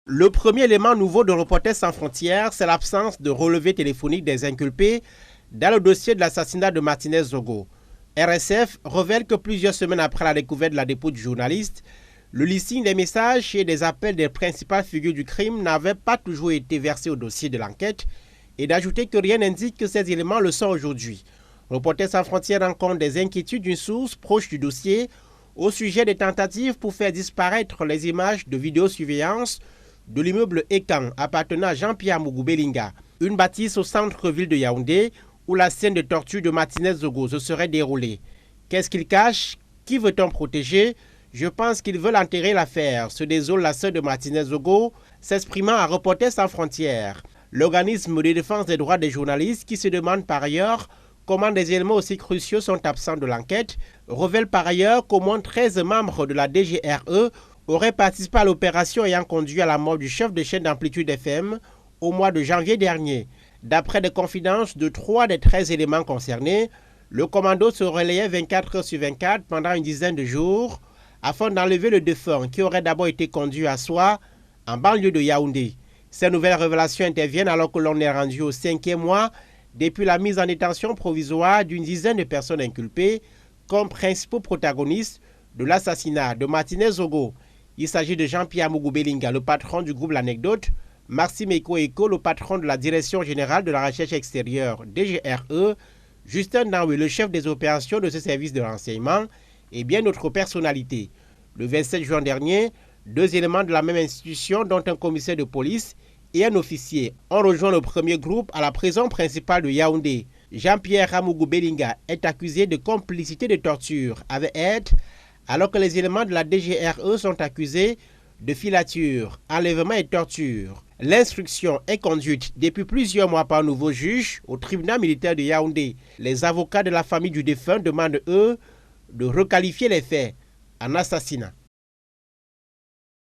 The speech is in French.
Le premier élément nouveau de Reporters sans frontières, c'est l'absence de relevé téléphonique des inculpés dans le dossier de l'assassinat de Martinez Zogo. RSF révèle que plusieurs semaines après la découverte de la dépouille du journaliste, le listing des messages et des appels des principales figures du crime n'avait pas toujours été versé au dossier de l'enquête et d'ajouter que rien n'indique que ces éléments le sont aujourd'hui. Reporters sans frontières rencontre des inquiétudes d'une source proche du dossier au sujet des tentatives pour faire disparaître les images de vidéosurveillance de l'immeuble Ekan appartenant à Jean-Pierre Mougou Belinga, une bâtisse au centre-ville de Yaoundé où la scène de torture de Martinez Zogo se serait déroulée. Qu'est-ce qu'ils cachent? Qui veut-on protéger? Je pense qu'ils veulent enterrer l'affaire, se désole la sœur de Martinez Zogo, s'exprimant à Reporters sans frontières. L'organisme de défense des droits des journalistes, qui se demande par ailleurs comment des éléments aussi cruciaux sont absents de l'enquête, révèle par ailleurs qu'au moins 13 membres de la DGRE auraient participé à l'opération ayant conduit à la mort du chef de chaîne d'Amplitude FM au mois de janvier dernier. D'après des confidences de 3 des 13 éléments concernés, le commando se relayait 24 heures sur 24 pendant une dizaine de jours afin d'enlever le défunt qui aurait d'abord été conduit à Soie, en banlieue de Yaoundé. Ces nouvelles révélations interviennent alors que l'on est rendu au 5e mois depuis la mise en détention provisoire d'une dizaine de personnes inculpées comme principaux protagonistes de l'assassinat de Martinez Zogo. Il s'agit de Jean-Pierre Mougou Belinga, le patron du groupe L'Anecdote, Maxime Eko, le patron de la Direction générale de la recherche extérieure DGRE, Justin Naoui, le chef des opérations de ce service de renseignement, et bien d'autres personnalités. Le 27 juin dernier, 2 éléments de la même institution, dont un commissaire de police et un officier, ont rejoint le premier groupe à la prison principale de Yaoundé. Jean-Pierre Mougou Belinga est accusé de complicité de torture avec aide, alors que les éléments de la DGRE sont accusés de filature, enlèvement et torture. L'instruction est conduite depuis plusieurs mois par un nouveau juge au tribunal militaire de Yaoundé. Les avocats de la famille du défunt demandent, eux, de requalifier les faits en assassinat.